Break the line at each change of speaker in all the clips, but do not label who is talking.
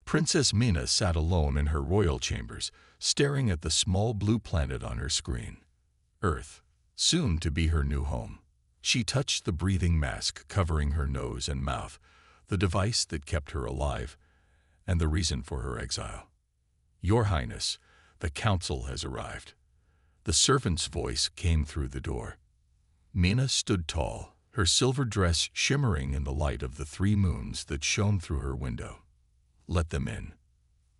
Princess Mina sat alone in her royal chambers, staring at the small blue planet on her screen. Earth, soon to be her new home. She touched the breathing mask covering her nose and mouth, the device that kept her alive, and the reason for her exile. "Your Highness, the council has arrived." The servant's voice came through the door. Mina stood tall, her silver dress shimmering in the light of the 3 moons that shone through her window. "Let them in."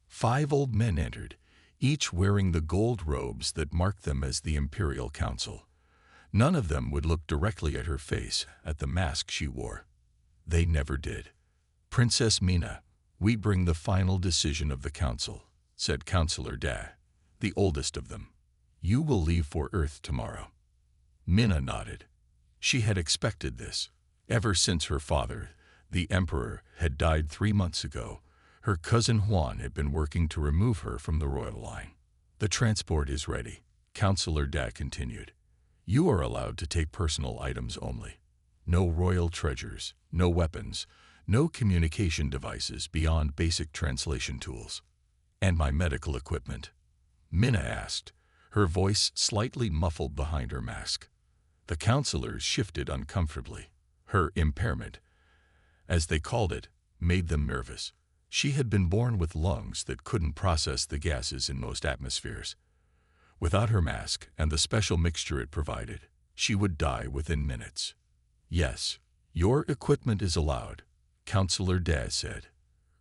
5 old men entered, each wearing the gold robes that marked them as the Imperial Council. None of them would look directly at her face, at the mask she wore. They never did. "Princess Mina, we bring the final decision of the council," said Councillor Da, the oldest of them. "You will leave for Earth tomorrow." Mina nodded. She had expected this. Ever since her father, the Emperor, had died 3 months ago, her cousin Juan had been working to remove her from the royal line. "The transport is ready," Councillor Da continued. "You are allowed to take personal items only. No royal treasures, no weapons, no communication devices beyond basic translation tools." "And my medical equipment?" Mina asked, her voice slightly muffled behind her mask. The councillors shifted uncomfortably. Her impairment, as they called it, made them nervous. She had been born with lungs that couldn't process the gases in most atmospheres. Without her mask and the special mixture it provided, she would die within minutes. "Yes, your equipment is allowed," Councillor Da said.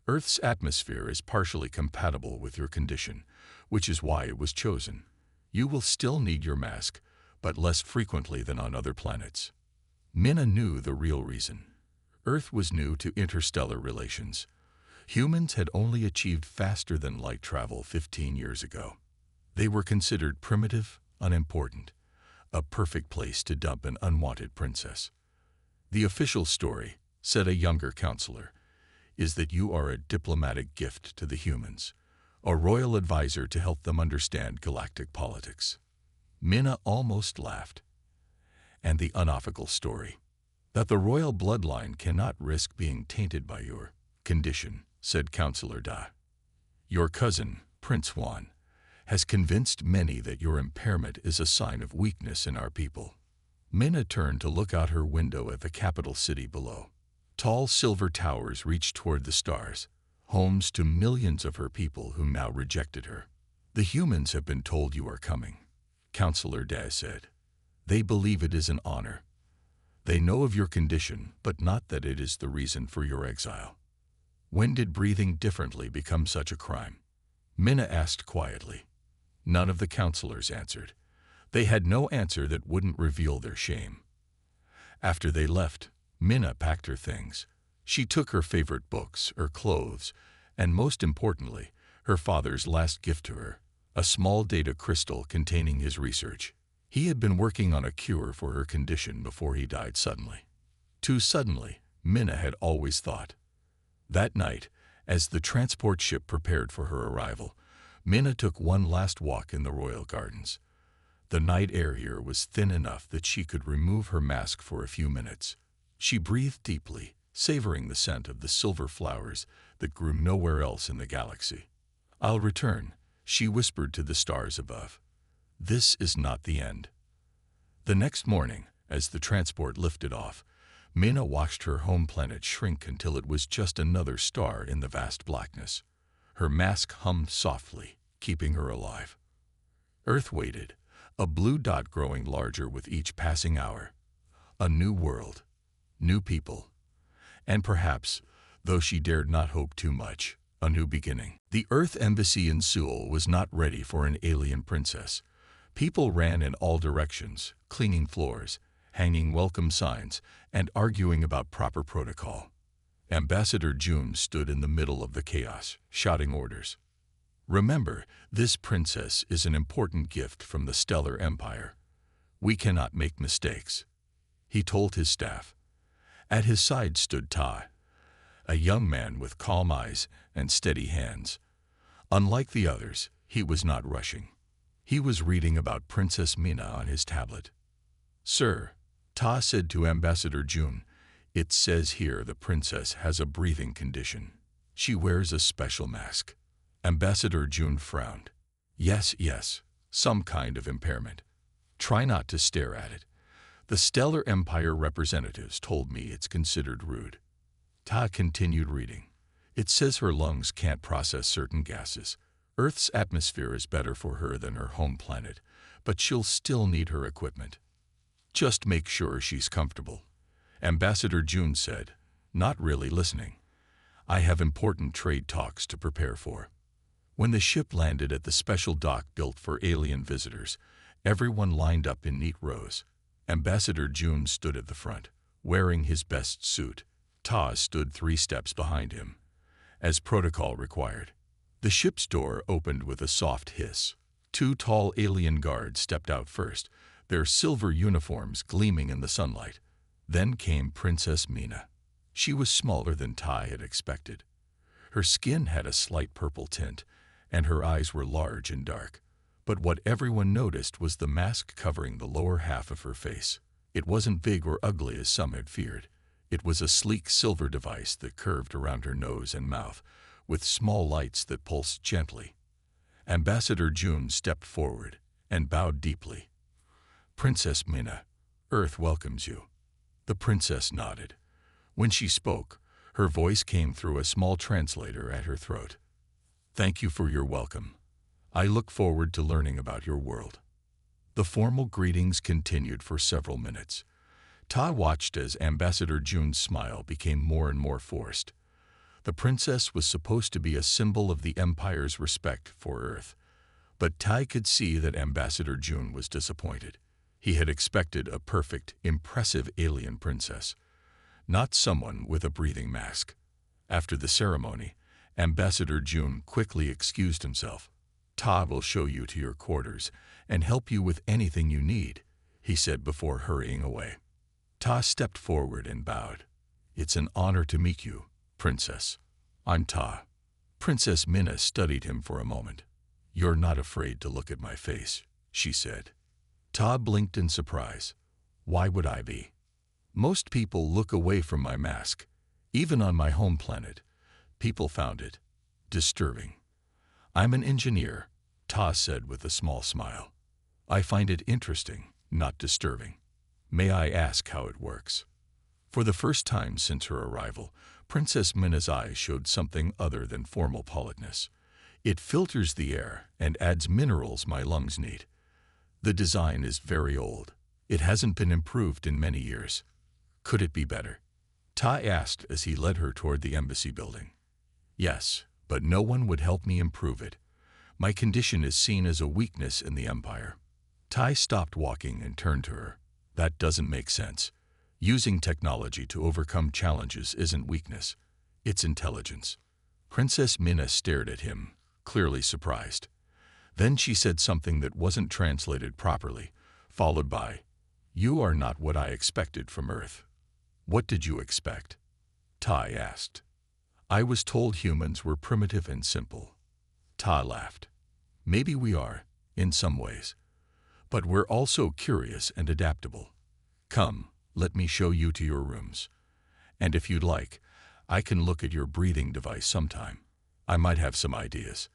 "Earth's atmosphere is partially compatible with your condition, which is why it was chosen. You will still need your mask, but less frequently than on other planets." Mina knew the real reason. Earth was new to interstellar relations. Humans had only achieved faster-than-light travel 15 years ago. They were considered primitive, unimportant, a perfect place to dump an unwanted princess. "The official story," said a younger counselor, "is that you are a diplomatic gift to the humans, a royal advisor to help them understand galactic politics." Mina almost laughed. "And the unofficial story, that the royal bloodline cannot risk being tainted by your condition," said Councillor Da. "Your cousin, Prince Juan, has convinced many that your impairment is a sign of weakness in our people." Mina turned to look out her window at the capital city below. Tall silver towers reached toward the stars, homes to millions of her people who now rejected her. "The humans have been told you are coming," Councillor Da said. "They believe it is an honor. They know of your condition, but not that it is the reason for your exile." "When did breathing differently become such a crime?" Mina asked quietly. None of the councillors answered. They had no answer that wouldn't reveal their shame. After they left, Mina packed her things. She took her favorite books, her clothes, and most importantly, her father's last gift to her, a small data crystal containing his research. He had been working on a cure for her condition before he died suddenly. Too suddenly, Mina had always thought. That night, as the transport ship prepared for her arrival, Mina took one last walk in the royal gardens. The night air here was thin enough that she could remove her mask for a few minutes. She breathed deeply, savoring the scent of the silver flowers that grew nowhere else in the galaxy. "I'll return," she whispered to the stars above. "This is not the end." The next morning, as the transport lifted off, Mina watched her home planet shrink until it was just another star in the vast blackness. Her mask hummed softly, keeping her alive. Earth waited, a blue dot growing larger with each passing hour. A new world, new people, and perhaps, though she dared not hope too much, a new beginning. The Earth Embassy in Seoul was not ready for an alien princess. People ran in all directions, cleaning floors, hanging welcome signs, and arguing about proper protocol. Ambassador June stood in the middle of the chaos, shouting orders. "Remember, this princess is an important gift from the Stellar Empire. We cannot make mistakes," he told his staff. At his side stood Ta, a young man with calm eyes and steady hands. Unlike the others, he was not rushing. He was reading about Princess Mina on his tablet. "Sir," Ta said to Ambassador June, "it says here the princess has a breathing condition. She wears a special mask. Ambassador June frowned. Yes, some kind of impairment. Try not to stare at it. The Stellar Empire representatives told me it's considered rude. Ta continued reading. It says her lungs can't process certain gases. Earth's atmosphere is better for her than her home planet, but she'll still need her equipment. Just make sure she's comfortable. Ambassador June said, not really listening. I have important trade talks to prepare for. When the ship landed at the special dock built for alien visitors, everyone lined up in neat rows. Ambassador June stood at the front, wearing his best suit. Ta stood 3 steps behind him, as protocol required. The ship's door opened with a soft hiss. 2 tall alien guards stepped out first, their silver uniforms gleaming in the sunlight. Then came Princess Mina. She was smaller than Ta had expected. Her skin had a slight purple tint, and her eyes were large and dark. But what everyone noticed was the mask covering the lower half of her face. It wasn't big or ugly as some had feared. It was a sleek silver device that curved around her nose and mouth, with small lights that pulsed gently. Ambassador June stepped forward and bowed deeply. Princess Mina, Earth welcomes you. The princess nodded. When she spoke, her voice came through a small translator at her throat. Thank you for your welcome. I look forward to learning about your world. The formal greetings continued for several minutes. Ta watched as Ambassador June's smile became more and more forced. The princess was supposed to be a symbol of the Empire's respect for Earth, but Ta could see that Ambassador June was disappointed. He had expected a perfect, impressive alien princess, not someone with a breathing mask. After the ceremony, Ambassador June quickly excused himself. Ta will show you to your quarters and help you with anything you need, he said before hurrying away. Ta stepped forward and bowed. It's an honor to meet you, Princess. I'm Ta. Princess Mina studied him for a moment. You're not afraid to look at my face, she said. Ta blinked in surprise. Why would I be? Most people look away from my mask. Even on my home planet, people found it disturbing. I'm an engineer, Ta said with a small smile. I find it interesting, not disturbing. May I ask how it works? For the first time since her arrival, Princess Mina's eyes showed something other than formal politeness. It filters the air and adds minerals my lungs need. The design is very old. It hasn't been improved in many years. Could it be better? Ta asked as he led her toward the embassy building. Yes, but no one would help me improve it. My condition is seen as a weakness in the Empire. Tai stopped walking and turned to her. That doesn't make sense. Using technology to overcome challenges isn't weakness. It's intelligence. Princess Mina stared at him, clearly surprised. Then she said something that wasn't translated properly, followed by, "You are not what I expected from Earth." What did you expect? Tai asked. I was told humans were primitive and simple. Ta laughed. Maybe we are, in some ways. But we're also curious and adaptable. Come, let me show you to your rooms. And if you'd like, I can look at your breathing device sometime. I might have some ideas.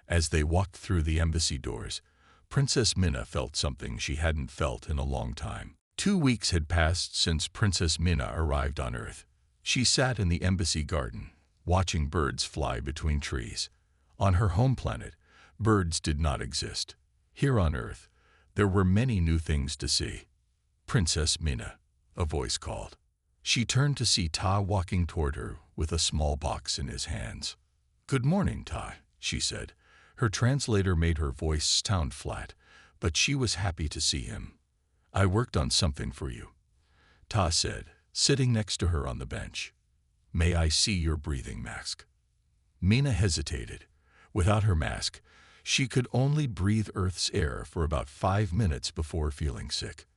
As they walked through the embassy doors, Princess Mina felt something she hadn't felt in a long time. 2 weeks had passed since Princess Mina arrived on Earth. She sat in the embassy garden, watching birds fly between trees. On her home planet, birds did not exist. Here on Earth, there were many new things to see. Princess Mina, a voice called. She turned to see Ta walking toward her with a small box in his hands. Good morning, Ta, she said. Her translator made her voice sound flat, but she was happy to see him. I worked on something for you, Ta said, sitting next to her on the bench. May I see your breathing mask? Mina hesitated. Without her mask, she could only breathe Earth's air for about 5 minutes before feeling sick.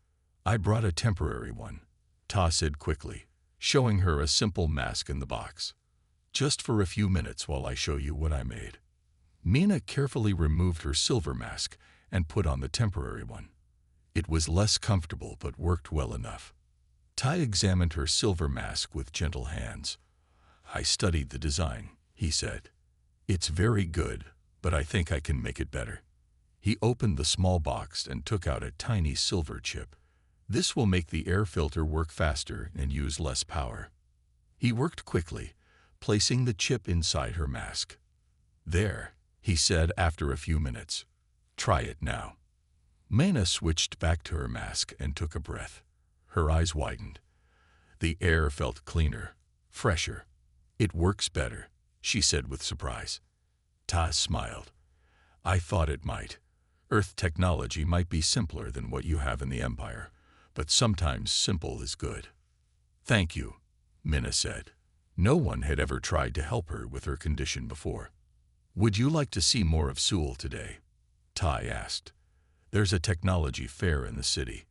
I brought a temporary one, Ta said quickly, showing her a simple mask in the box. Just for a few minutes while I show you what I made. Mina carefully removed her silver mask and put on the temporary one. It was less comfortable but worked well enough. Ta examined her silver mask with gentle hands. I studied the design. he said. It's very good, but I think I can make it better. He opened the small box and took out a tiny silver chip. This will make the air filter work faster and use less power. He worked quickly, placing the chip inside her mask. There, he said after a few minutes. Try it now. Mena switched back to her mask and took a breath. Her eyes widened. The air felt cleaner, fresher. It works better, she said with surprise. Ta smiled. I thought it might. Earth technology might be simpler than what you have in the Empire, but sometimes simple is good. Thank you, Minna said. No one had ever tried to help her with her condition before. Would you like to see more of Seoul today? Tai asked. There's a technology fair in the city.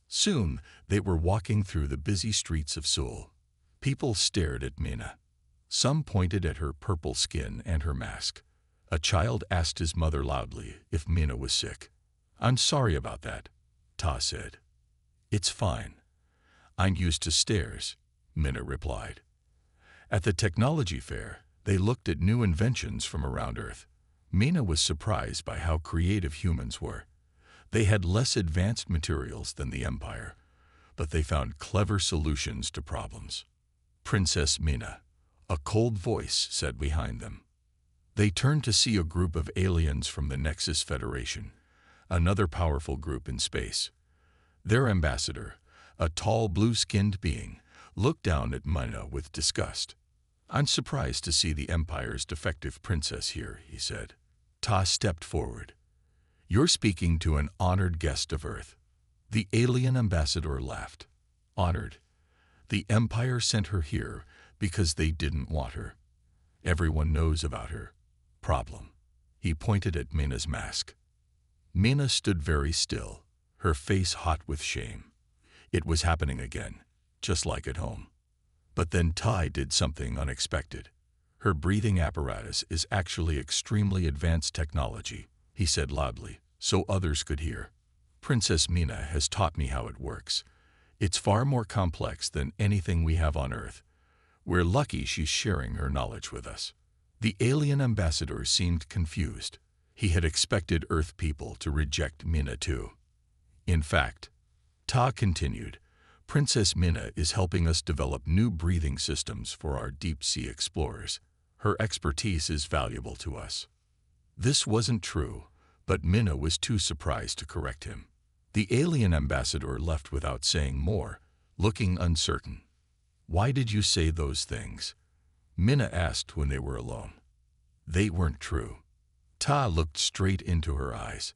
Soon, they were walking through the busy streets of Seoul. People stared at Minna. Some pointed at her purple skin and her mask. A child asked his mother loudly if Minna was sick. I'm sorry about that, Ta said. It's fine. I'm used to stairs, Minna replied. At the technology fair, they looked at new inventions from around Earth. Minna was surprised by how creative humans were. They had less advanced materials than the Empire, but they found clever solutions to problems. Princess Minna, a cold voice said behind them. They turned to see a group of aliens from the Nexus Federation, another powerful group in space. Their ambassador, a tall blue-skinned being, looked down at Minna with disgust. I'm surprised to see the Empire's defective princess here, he said. Ta stepped forward. You're speaking to an honored guest of Earth. The alien ambassador laughed. Honored. The Empire sent her here because they didn't want her. Everyone knows about her. Problem. He pointed at Minna's mask. Minna stood very still, her face hot with shame. It was happening again, just like at home. But then Tai did something unexpected. Her breathing apparatus is actually extremely advanced technology, he said loudly, so others could hear. Princess Minna has taught me how it works. It's far more complex than anything we have on Earth. We're lucky she's sharing her knowledge with us. The alien ambassador seemed confused. He had expected Earth people to reject Minna too. In fact, Ta continued, Princess Minna is helping us develop new breathing systems for our deep-sea explorers. Her expertise is valuable to us. This wasn't true, but Minna was too surprised to correct him. The alien ambassador left without saying more, looking uncertain. Why did you say those things? Minna asked when they were alone. They weren't true. Ta looked straight into her eyes.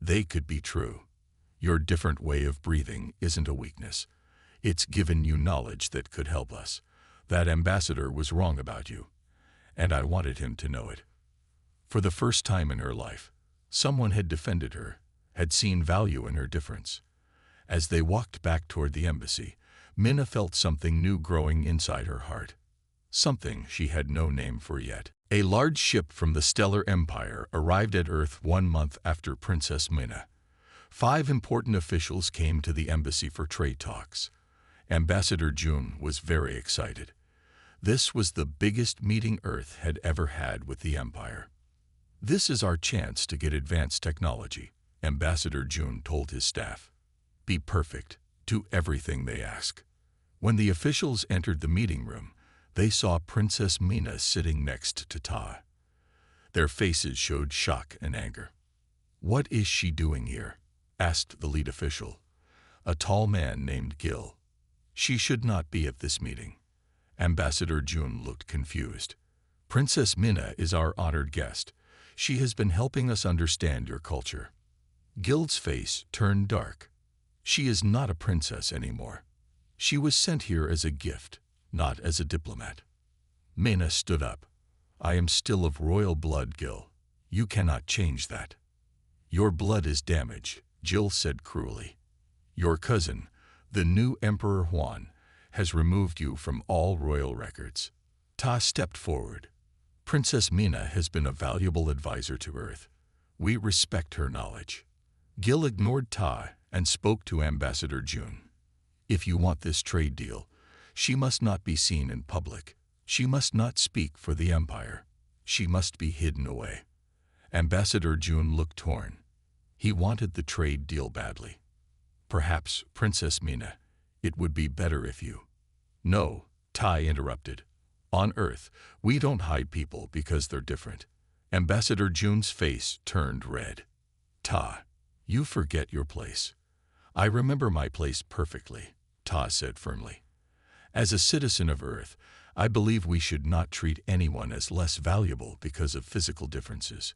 They could be true. Your different way of breathing isn't a weakness. It's given you knowledge that could help us. That ambassador was wrong about you, and I wanted him to know it. For the first time in her life, someone had defended her, had seen value in her difference. As they walked back toward the embassy, Minna felt something new growing inside her heart. Something she had no name for yet. A large ship from the Stellar Empire arrived at Earth 1 month after Princess Minna. 5 important officials came to the embassy for trade talks. Ambassador Jun was very excited. This was the biggest meeting Earth had ever had with the Empire. This is our chance to get advanced technology, Ambassador Jun told his staff. Be perfect. Do everything they ask. When the officials entered the meeting room, they saw Princess Minna sitting next to Ta. Their faces showed shock and anger. What is she doing here? Asked the lead official, a tall man named Gil. She should not be at this meeting. Ambassador Jun looked confused. Princess Minna is our honored guest. She has been helping us understand your culture. Gil's face turned dark. She is not a princess anymore. She was sent here as a gift, not as a diplomat. Minna stood up. I am still of royal blood, Gil. You cannot change that. Your blood is damaged, Jill said cruelly. Your cousin, the new Emperor Huan, has removed you from all royal records. Ta stepped forward. Princess Minna has been a valuable advisor to Earth. We respect her knowledge. Gil ignored Ta and spoke to Ambassador Jun. If you want this trade deal, she must not be seen in public. She must not speak for the Empire. She must be hidden away. Ambassador June looked torn. He wanted the trade deal badly. Perhaps, Princess Mina, it would be better if you... No, Tai interrupted. On Earth, we don't hide people because they're different. Ambassador June's face turned red. Ta, you forget your place. I remember my place perfectly, Ta said firmly. As a citizen of Earth, I believe we should not treat anyone as less valuable because of physical differences.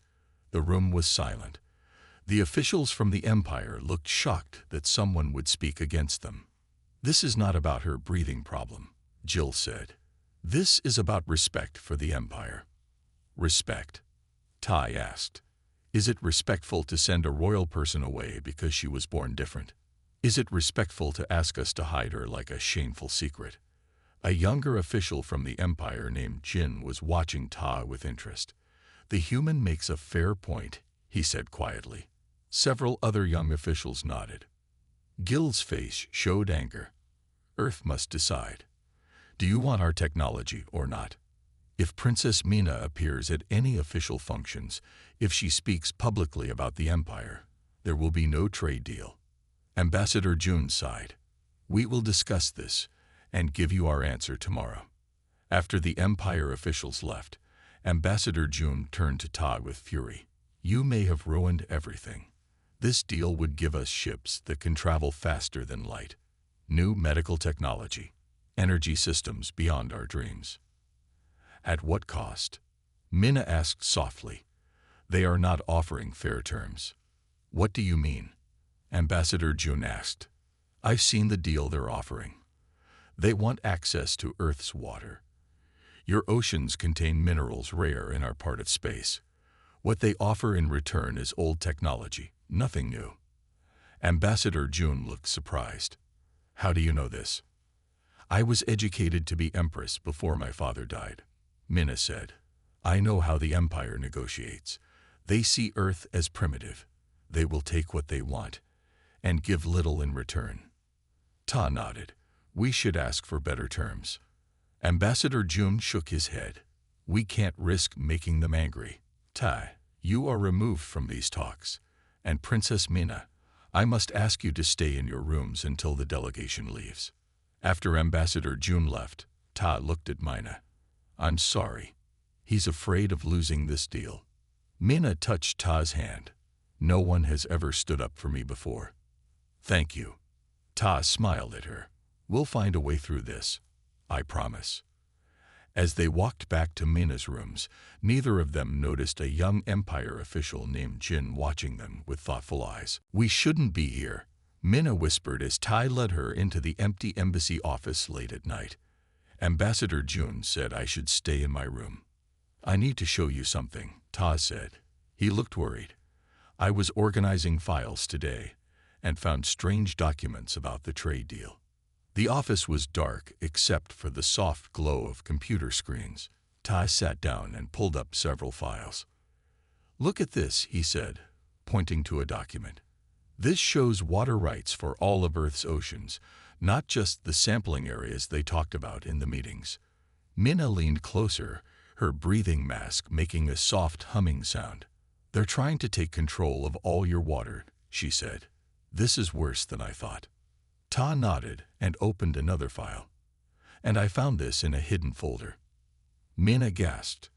The room was silent. The officials from the Empire looked shocked that someone would speak against them. This is not about her breathing problem, Jill said. This is about respect for the Empire. Respect? Tai asked. Is it respectful to send a royal person away because she was born different? Is it respectful to ask us to hide her like a shameful secret? A younger official from the Empire named Jin was watching Ta with interest. The human makes a fair point, he said quietly. Several other young officials nodded. Gil's face showed anger. Earth must decide. Do you want our technology or not? If Princess Mina appears at any official functions, if she speaks publicly about the Empire, there will be no trade deal. Ambassador June sighed. We will discuss this and give you our answer tomorrow. After the Empire officials left, Ambassador June turned to Ta with fury. You may have ruined everything. This deal would give us ships that can travel faster than light. New medical technology. Energy systems beyond our dreams. At what cost? Mina asked softly. They are not offering fair terms. What do you mean? Ambassador June asked. I've seen the deal they're offering. They want access to Earth's water. Your oceans contain minerals rare in our part of space. What they offer in return is old technology, nothing new. Ambassador June looked surprised. How do you know this? I was educated to be empress before my father died, Mina said. I know how the Empire negotiates. They see Earth as primitive. They will take what they want and give little in return. Ta nodded. We should ask for better terms. Ambassador June shook his head. We can't risk making them angry. Ta, you are removed from these talks. And Princess Mina, I must ask you to stay in your rooms until the delegation leaves. After Ambassador June left, Ta looked at Mina. I'm sorry. He's afraid of losing this deal. Mina touched Ta's hand. No one has ever stood up for me before. Thank you. Ta smiled at her. We'll find a way through this. I promise. As they walked back to Mina's rooms, neither of them noticed a young Empire official named Jin watching them with thoughtful eyes. We shouldn't be here, Mina whispered as Tai led her into the empty embassy office late at night. Ambassador June said I should stay in my room. I need to show you something, Ta said. He looked worried. I was organizing files today and found strange documents about the trade deal. The office was dark except for the soft glow of computer screens. Ta sat down and pulled up several files. Look at this, he said, pointing to a document. This shows water rights for all of Earth's oceans, not just the sampling areas they talked about in the meetings. Mina leaned closer, her breathing mask making a soft humming sound. They're trying to take control of all your water, she said. This is worse than I thought. Ta nodded and opened another file. And I found this in a hidden folder. Mina gasped.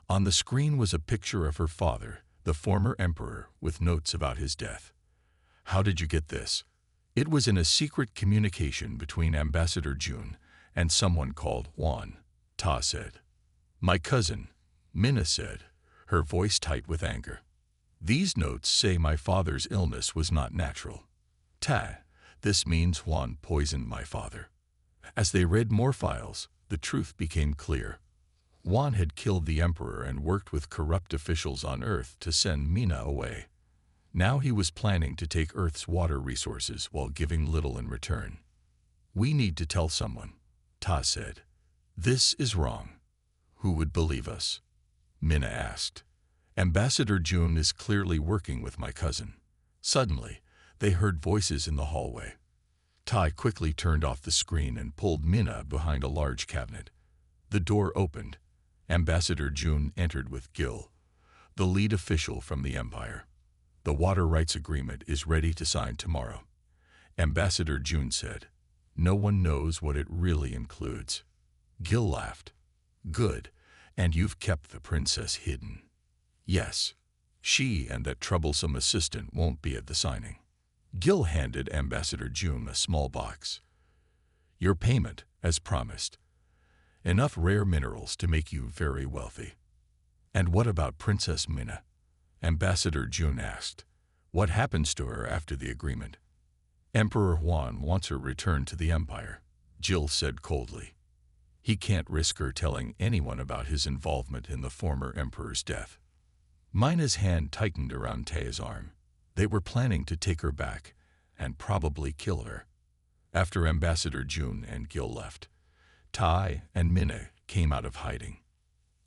On the screen was a picture of her father, the former emperor, with notes about his death. How did you get this? It was in a secret communication between Ambassador June and someone called Juan, Ta said. My cousin, Mina said, her voice tight with anger. These notes say my father's illness was not natural. Ta, this means Juan poisoned my father. As they read more files, the truth became clear. Juan had killed the emperor and worked with corrupt officials on Earth to send Mina away. Now he was planning to take Earth's water resources while giving little in return. We need to tell someone, Ta said. This is wrong. Who would believe us? Mina asked. Ambassador June is clearly working with my cousin. Suddenly, they heard voices in the hallway. Tai quickly turned off the screen and pulled Mina behind a large cabinet. The door opened. Ambassador June entered with Gil, the lead official from the Empire. The water rights agreement is ready to sign tomorrow, Ambassador June said. No one knows what it really includes. Gil laughed. Good, and you've kept the princess hidden. Yes, she and that troublesome assistant won't be at the signing. Gil handed Ambassador June a small box. Your payment, as promised. Enough rare minerals to make you very wealthy. And what about Princess Minna? Ambassador June asked. What happens to her after the agreement? Emperor Huan wants her returned to the Empire, Jill said coldly. He can't risk her telling anyone about his involvement in the former emperor's death. Mina's hand tightened around Tae's arm. They were planning to take her back and probably kill her. After Ambassador June and Gil left, Tai and Minna came out of hiding.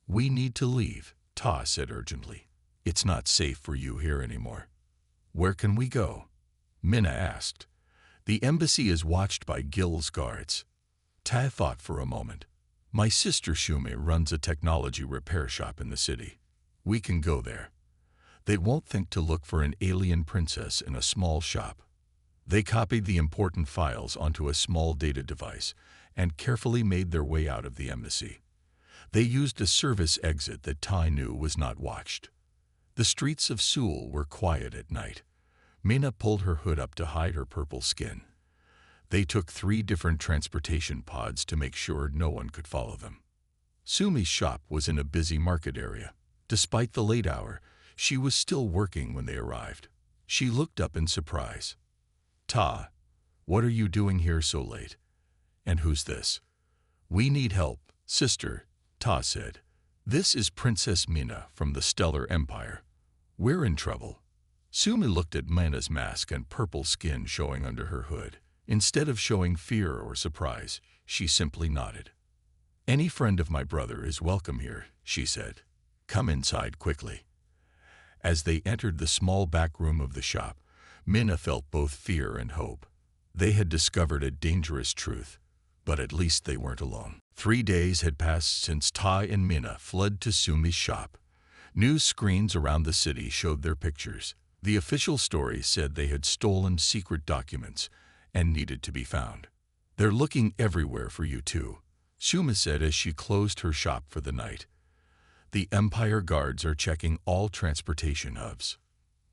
We need to leave, Ta said urgently. It's not safe for you here anymore. Where can we go? Minna asked. The embassy is watched by Gil's guards. Ta thought for a moment. My sister Shume runs a technology repair shop in the city. We can go there. They won't think to look for an alien princess in a small shop. They copied the important files onto a small data device and carefully made their way out of the embassy. They used a service exit that Tai knew was not watched. The streets of Seoul were quiet at night. Minna pulled her hood up to hide her purple skin. They took 3 different transportation pods to make sure no one could follow them. Sumi's shop was in a busy market area. Despite the late hour, she was still working when they arrived. She looked up in surprise. Ta, what are you doing here so late? And who's this? We need help, sister, Ta said. This is Princess Minna from the Stellar Empire. We're in trouble. Sumi looked at Minna's mask and purple skin showing under her hood. Instead of showing fear or surprise, she simply nodded. Any friend of my brother is welcome here, she said. Come inside quickly. As they entered the small back room of the shop, Minna felt both fear and hope. They had discovered a dangerous truth, but at least they weren't alone. 3 days had passed since Tai and Minna fled to Sumi's shop. News screens around the city showed their pictures. The official story said they had stolen secret documents and needed to be found. They're looking everywhere for you too, Sumi said as she closed her shop for the night. The Empire guards are checking all transportation hubs.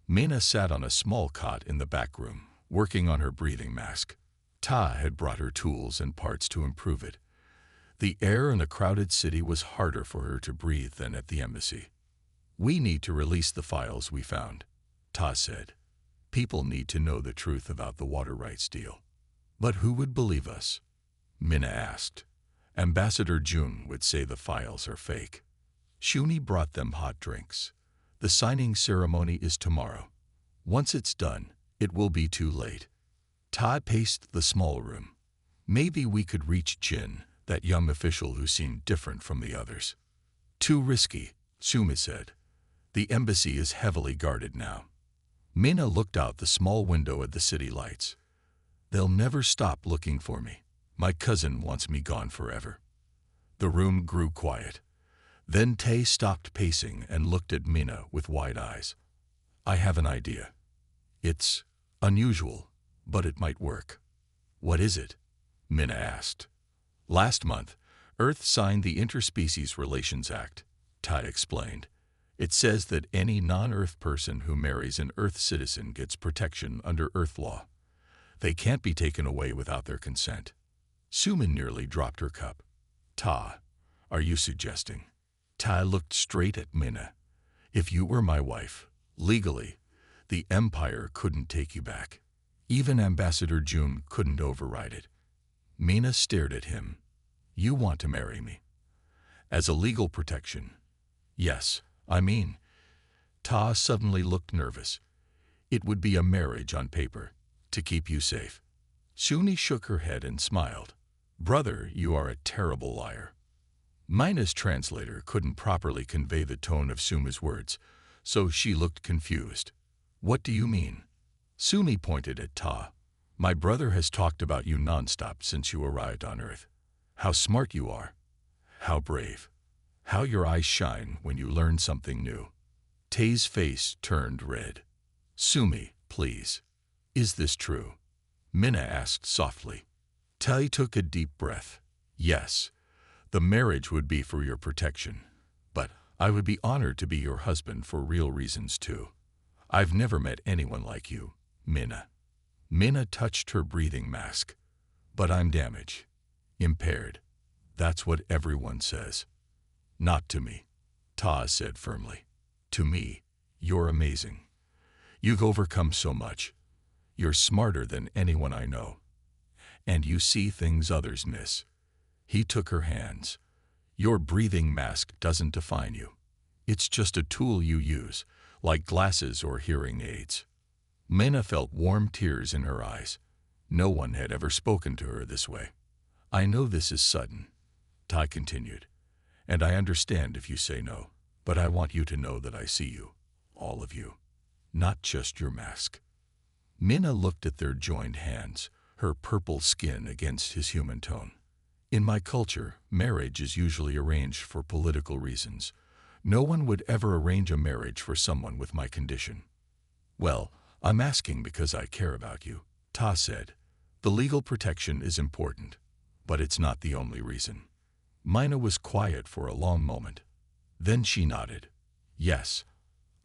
Minna sat on a small cot in the back room, working on her breathing mask. Ta had brought her tools and parts to improve it. The air in a crowded city was harder for her to breathe than at the embassy. We need to release the files we found, Ta said. People need to know the truth about the water rights deal. But who would believe us? Minna asked. Ambassador June would say the files are fake. Shuni brought them hot drinks. The signing ceremony is tomorrow. Once it's done, it will be too late. Ta paced the small room. Maybe we could reach Jin, that young official who seemed different from the others. Too risky, Sumi said. The embassy is heavily guarded now. Minna looked out the small window at the city lights. They'll never stop looking for me. My cousin wants me gone forever. The room grew quiet. Then Tae stopped pacing and looked at Minna with wide eyes. I have an idea. It's unusual, but it might work. What is it? Minna asked. Last month, Earth signed the Interspecies Relations Act, Tae explained. It says that any non-Earth person who marries an Earth citizen gets protection under Earth law. They can't be taken away without their consent. Sumin nearly dropped her cup. Ta, are you suggesting? Ta looked straight at Minna. If you were my wife, legally, the Empire couldn't take you back. Even Ambassador June couldn't override it. Minna stared at him. You want to marry me? As a legal protection? Yes, Ta suddenly looked nervous. It would be a marriage on paper, to keep you safe. Suni shook her head and smiled. Brother, you are a terrible liar. Mina's translator couldn't properly convey the tone of Suma's words, so she looked confused. What do you mean? Sumi pointed at Ta. My brother has talked about you nonstop since you arrived on Earth. How smart you are. How brave. How your eyes shine when you learn something new. Tay's face turned red. Sumi, please. Is this true? Minna asked softly. Tay took a deep breath. Yes, the marriage would be for your protection, but I would be honored to be your husband for real reasons too. I've never met anyone like you, Minna. Minna touched her breathing mask. But I'm damaged. Impaired. That's what everyone says. Not to me, Ta said firmly. To me, you're amazing. You've overcome so much. You're smarter than anyone I know. And you see things others miss. He took her hands. Your breathing mask doesn't define you. It's just a tool you use, like glasses or hearing aids. Minna felt warm tears in her eyes. No one had ever spoken to her this way. I know this is sudden, Tai continued, and I understand if you say no, but I want you to know that I see you, all of you, not just your mask. Minna looked at their joined hands, her purple skin against his human tone. In my culture, marriage is usually arranged for political reasons. No one would ever arrange a marriage for someone with my condition. Well, I'm asking because I care about you, Ta said. The legal protection is important, but it's not the only reason. Mina was quiet for a long moment. Then she nodded. Yes,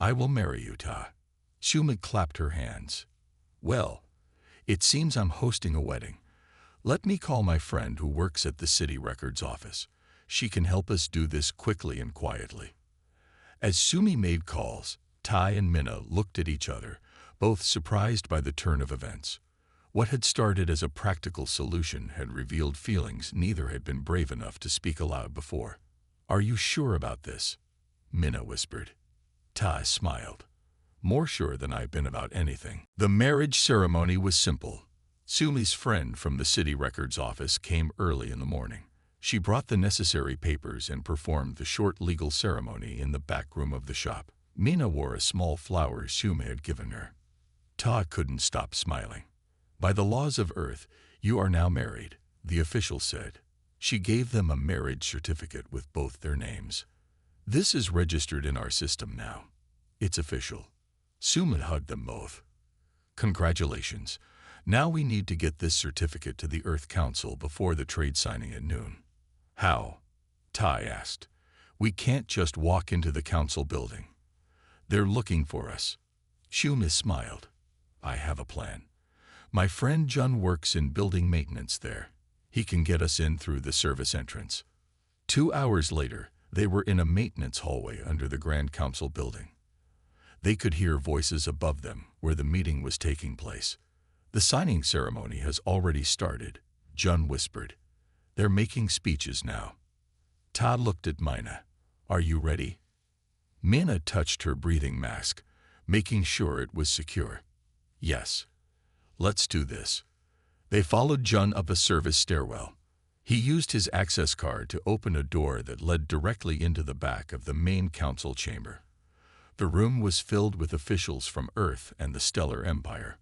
I will marry you, Ta. Sumi clapped her hands. Well, it seems I'm hosting a wedding. Let me call my friend who works at the city records office. She can help us do this quickly and quietly. As Sumi made calls, Tai and Minna looked at each other, both surprised by the turn of events. What had started as a practical solution had revealed feelings neither had been brave enough to speak aloud before. Are you sure about this? Minna whispered. Tai smiled. More sure than I've been about anything. The marriage ceremony was simple. Sumi's friend from the city records office came early in the morning. She brought the necessary papers and performed the short legal ceremony in the back room of the shop. Minna wore a small flower Sumi had given her. Ta couldn't stop smiling. By the laws of Earth, you are now married, the official said. She gave them a marriage certificate with both their names. This is registered in our system now. It's official. Sumi hugged them both. Congratulations. Now we need to get this certificate to the Earth Council before the trade signing at noon. How? Tai asked. We can't just walk into the council building. They're looking for us. Sumi smiled. I have a plan. My friend Jun works in building maintenance there. He can get us in through the service entrance. 2 hours later, they were in a maintenance hallway under the Grand Council building. They could hear voices above them where the meeting was taking place. The signing ceremony has already started, Jun whispered. They're making speeches now. Ta looked at Mina. Are you ready? Minna touched her breathing mask, making sure it was secure. Yes. Let's do this. They followed Jun up a service stairwell. He used his access card to open a door that led directly into the back of the main council chamber. The room was filled with officials from Earth and the Stellar Empire.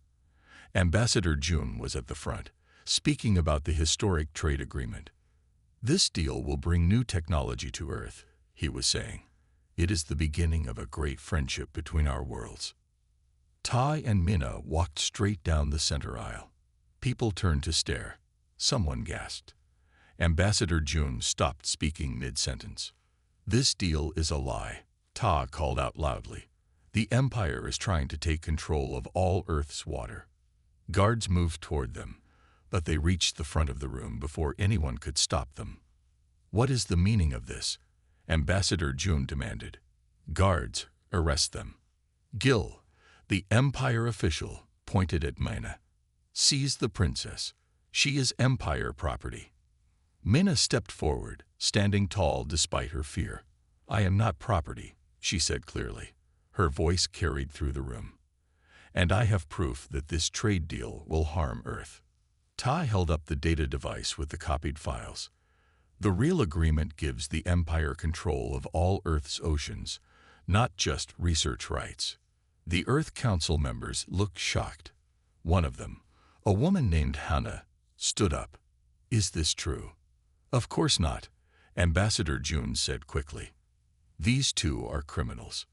Ambassador Jun was at the front, speaking about the historic trade agreement. This deal will bring new technology to Earth, he was saying. It is the beginning of a great friendship between our worlds. Tai and Minna walked straight down the center aisle. People turned to stare. Someone gasped. Ambassador Jun stopped speaking mid-sentence. This deal is a lie, Ta called out loudly. The Empire is trying to take control of all Earth's water. Guards moved toward them, but they reached the front of the room before anyone could stop them. What is the meaning of this? Ambassador Jun demanded. Guards, arrest them. Gil, the Empire official, pointed at Mina. Seize the princess. She is Empire property. Mina stepped forward, standing tall despite her fear. I am not property, she said clearly. Her voice carried through the room. And I have proof that this trade deal will harm Earth. Tai held up the data device with the copied files. The real agreement gives the Empire control of all Earth's oceans, not just research rights. The Earth Council members looked shocked. One of them, a woman named Hannah, stood up. Is this true? Of course not. Ambassador June said quickly. These two are criminals.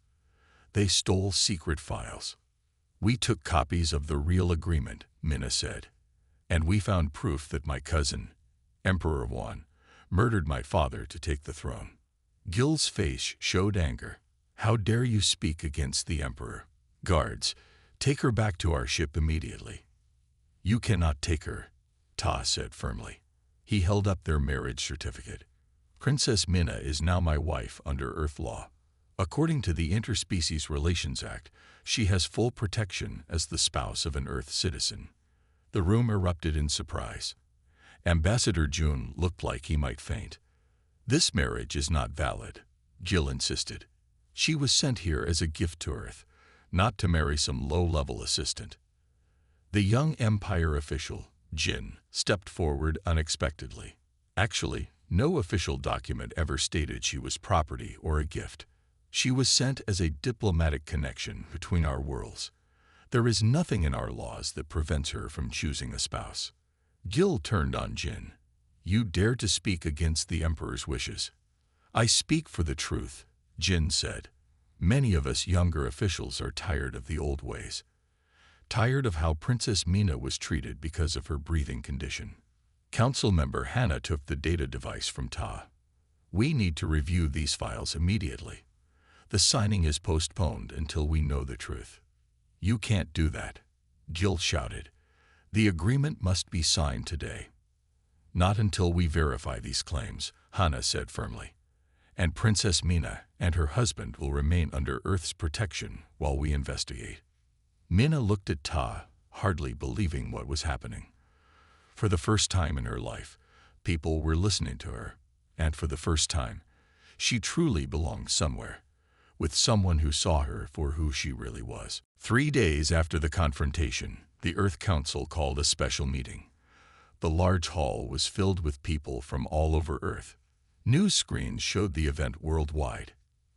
They stole secret files. We took copies of the real agreement, Minna said. And we found proof that my cousin, Emperor Juan, murdered my father to take the throne. Gil's face showed anger. How dare you speak against the Emperor? Guards, take her back to our ship immediately. You cannot take her, Ta said firmly. He held up their marriage certificate. Princess Minna is now my wife under Earth law. According to the Interspecies Relations Act, she has full protection as the spouse of an Earth citizen. The room erupted in surprise. Ambassador June looked like he might faint. This marriage is not valid, Gil insisted. She was sent here as a gift to Earth, not to marry some low-level assistant. The young Empire official, Jin, stepped forward unexpectedly. Actually, no official document ever stated she was property or a gift. She was sent as a diplomatic connection between our worlds. There is nothing in our laws that prevents her from choosing a spouse. Gil turned on Jin. You dare to speak against the Emperor's wishes. I speak for the truth, Jin said. Many of us younger officials are tired of the old ways. Tired of how Princess Minna was treated because of her breathing condition. Council member Hannah took the data device from Ta. We need to review these files immediately. The signing is postponed until we know the truth. You can't do that, Gil shouted. The agreement must be signed today. Not until we verify these claims, Hannah said firmly. And Princess Minna and her husband will remain under Earth's protection while we investigate. Minna looked at Ta, hardly believing what was happening. For the first time in her life, people were listening to her, and for the first time, she truly belonged somewhere, with someone who saw her for who she really was. 3 days after the confrontation, the Earth Council called a special meeting. The large hall was filled with people from all over Earth. News screens showed the event worldwide.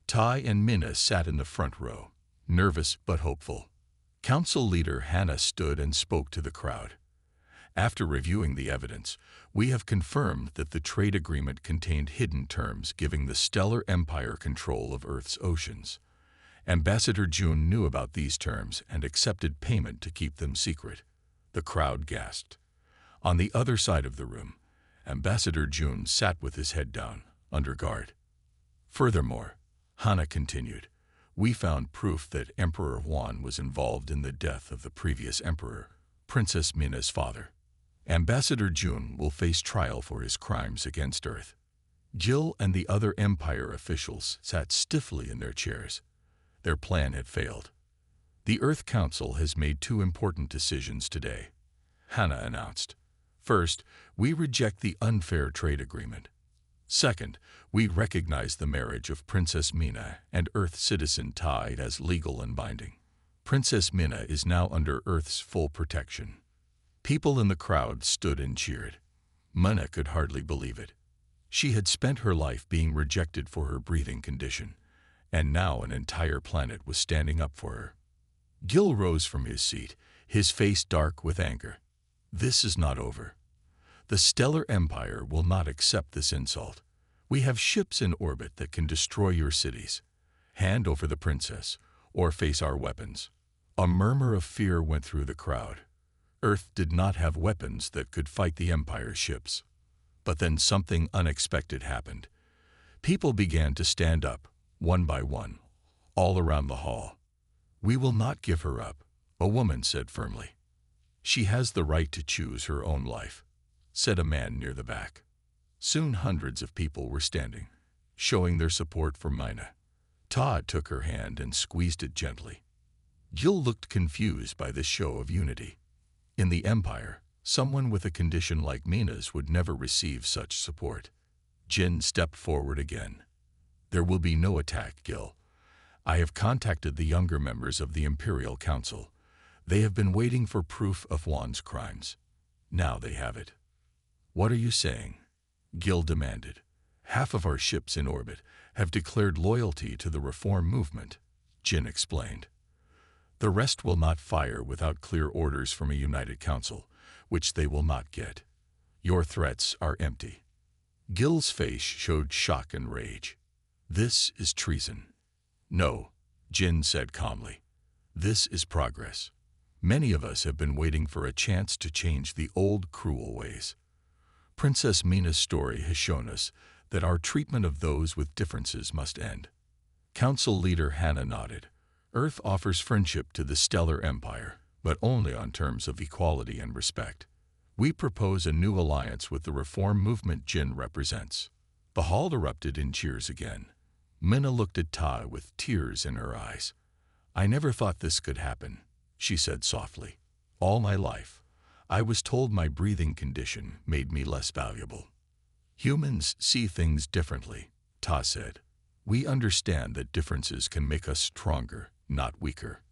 Tai and Minna sat in the front row, nervous but hopeful. Council leader Hannah stood and spoke to the crowd. After reviewing the evidence, we have confirmed that the trade agreement contained hidden terms giving the Stellar Empire control of Earth's oceans. Ambassador June knew about these terms and accepted payment to keep them secret. The crowd gasped. On the other side of the room, Ambassador June sat with his head down, under guard. Furthermore, Hannah continued, we found proof that Emperor Juan was involved in the death of the previous emperor, Princess Minna's father. Ambassador June will face trial for his crimes against Earth. Gil and the other Empire officials sat stiffly in their chairs. Their plan had failed. The Earth Council has made 2 important decisions today, Hannah announced. First, we reject the unfair trade agreement. Second, we recognize the marriage of Princess Minna and Earth citizen Tai as legal and binding. Princess Minna is now under Earth's full protection. People in the crowd stood and cheered. Minna could hardly believe it. She had spent her life being rejected for her breathing condition, and now an entire planet was standing up for her. Gil rose from his seat, his face dark with anger. This is not over. The Stellar Empire will not accept this insult. We have ships in orbit that can destroy your cities. Hand over the princess, or face our weapons. A murmur of fear went through the crowd. Earth did not have weapons that could fight the Empire's ships. But then something unexpected happened. People began to stand up, one by one, all around the hall. We will not give her up, a woman said firmly. She has the right to choose her own life, said a man near the back. Soon hundreds of people were standing, showing their support for Minna. Todd took her hand and squeezed it gently. Gil looked confused by this show of unity. In the Empire, someone with a condition like Minna's would never receive such support. Jin stepped forward again. There will be no attack, Gil. I have contacted the younger members of the Imperial Council. They have been waiting for proof of Juan's crimes. Now they have it. What are you saying? Gil demanded. Half of our ships in orbit have declared loyalty to the reform movement, Jin explained. The rest will not fire without clear orders from a united council, which they will not get. Your threats are empty. Gil's face showed shock and rage. This is treason. No, Jin said calmly. This is progress. Many of us have been waiting for a chance to change the old cruel ways. Princess Mina's story has shown us that our treatment of those with differences must end. Council leader Hannah nodded. Earth offers friendship to the Stellar Empire, but only on terms of equality and respect. We propose a new alliance with the reform movement Jin represents. The hall erupted in cheers again. Mina looked at Tai with tears in her eyes. I never thought this could happen, she said softly. All my life, I was told my breathing condition made me less valuable. Humans see things differently, Ta said. We understand that differences can make us stronger, not weaker.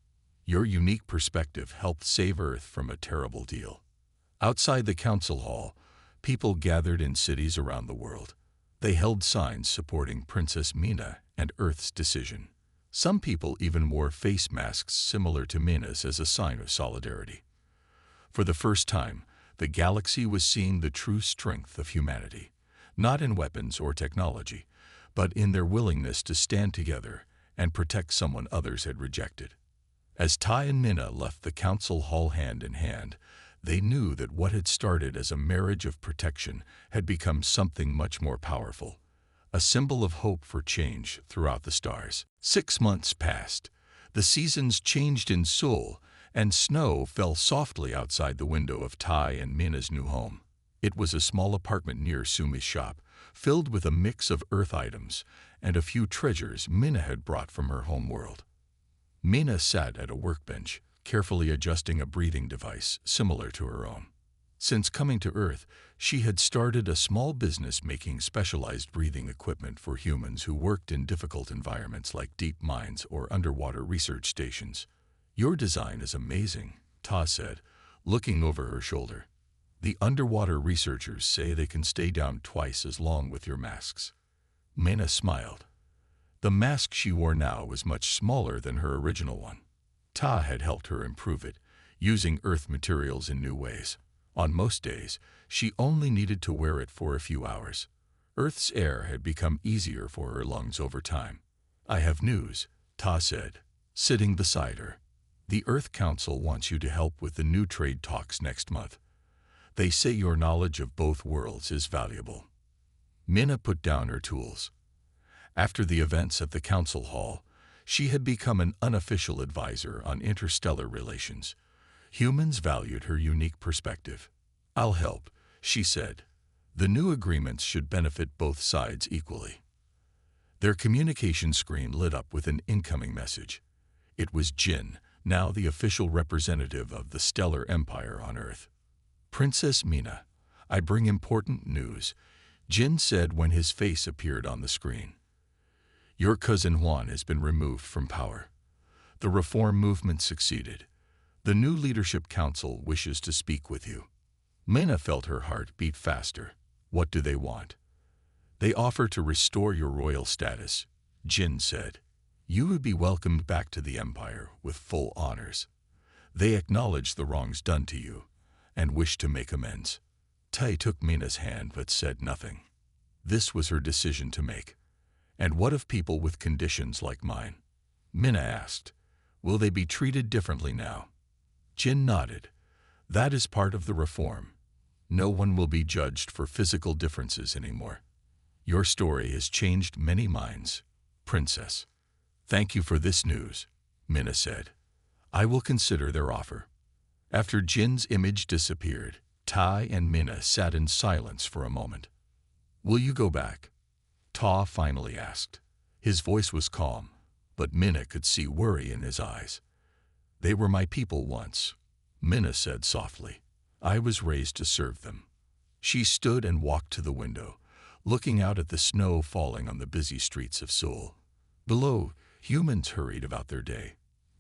Your unique perspective helped save Earth from a terrible deal. Outside the council hall, people gathered in cities around the world. They held signs supporting Princess Mina and Earth's decision. Some people even wore face masks similar to Mina's as a sign of solidarity. For the first time, the galaxy was seeing the true strength of humanity, not in weapons or technology, but in their willingness to stand together and protect someone others had rejected. As Tai and Mina left the council hall hand in hand, they knew that what had started as a marriage of protection had become something much more powerful, a symbol of hope for change throughout the stars. 6 months passed. The seasons changed in Seoul, and snow fell softly outside the window of Tai and Mina's new home. It was a small apartment near Sumi's shop, filled with a mix of Earth items and a few treasures Mina had brought from her home world. Mina sat at a workbench, carefully adjusting a breathing device similar to her own. Since coming to Earth, she had started a small business making specialized breathing equipment for humans who worked in difficult environments like deep mines or underwater research stations. Your design is amazing, Ta said, looking over her shoulder. The underwater researchers say they can stay down twice as long with your masks. Mina smiled. The mask she wore now was much smaller than her original one. Ta had helped her improve it, using Earth materials in new ways. On most days, she only needed to wear it for a few hours. Earth's air had become easier for her lungs over time. I have news, Ta said, sitting beside her. The Earth Council wants you to help with the new trade talks next month. They say your knowledge of both worlds is valuable. Mina put down her tools. After the events at the council hall, she had become an unofficial advisor on interstellar relations. Humans valued her unique perspective. I'll help, she said. The new agreements should benefit both sides equally. Their communication screen lit up with an incoming message. It was Jin, now the official representative of the Stellar Empire on Earth. Princess Mina, I bring important news, Jin said when his face appeared on the screen. Your cousin Juan has been removed from power. The reform movement succeeded. The new leadership council wishes to speak with you. Mina felt her heart beat faster. What do they want? They offer to restore your royal status, Jin said. You would be welcomed back to the empire with full honors. They acknowledge the wrongs done to you and wish to make amends. Tai took Mina's hand but said nothing. This was her decision to make. And what of people with conditions like mine? Mina asked. Will they be treated differently now? Jin nodded. That is part of the reform. No one will be judged for physical differences anymore. Your story has changed many minds, Princess. Thank you for this news, Mina said. I will consider their offer. After Jin's image disappeared, Tai and Mina sat in silence for a moment. Will you go back? Ta finally asked. His voice was calm, but Mina could see worry in his eyes. They were my people once, Mina said softly. I was raised to serve them. She stood and walked to the window, looking out at the snow falling on the busy streets of Seoul. Below, humans hurried about their day.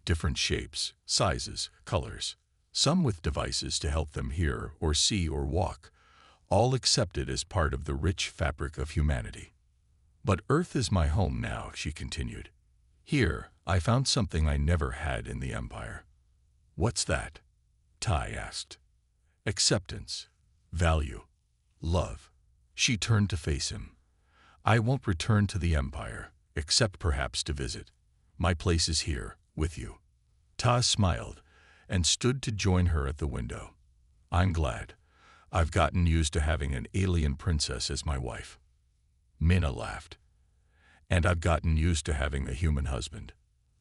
Different shapes, sizes, colors. Some with devices to help them hear or see or walk, all accepted as part of the rich fabric of humanity. But Earth is my home now, she continued. Here, I found something I never had in the Empire. What's that? Tai asked. Acceptance, value, love. She turned to face him. I won't return to the Empire, except perhaps to visit. My place is here, with you. Ta smiled and stood to join her at the window. I'm glad. I've gotten used to having an alien princess as my wife. Minna laughed. And I've gotten used to having a human husband.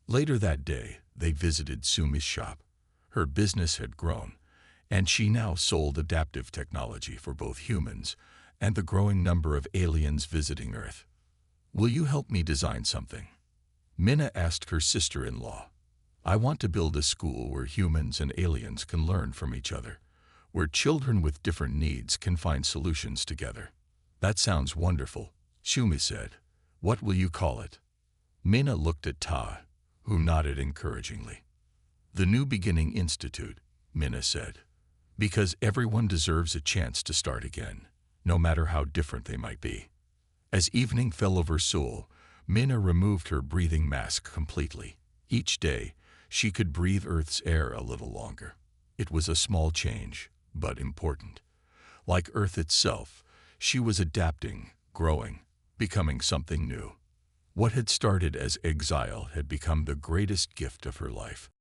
Later that day, they visited Sumi's shop. Her business had grown, and she now sold adaptive technology for both humans and the growing number of aliens visiting Earth. Will you help me design something? Minna asked her sister-in-law. I want to build a school where humans and aliens can learn from each other, where children with different needs can find solutions together. That sounds wonderful, Sumi said. What will you call it? Minna looked at Ta, who nodded encouragingly. The New Beginning Institute, Minna said, because everyone deserves a chance to start again, no matter how different they might be. As evening fell over Seoul, Minna removed her breathing mask completely. Each day, she could breathe Earth's air a little longer. It was a small change, but important. Like Earth itself, she was adapting, growing, becoming something new. What had started as exile had become the greatest gift of her life.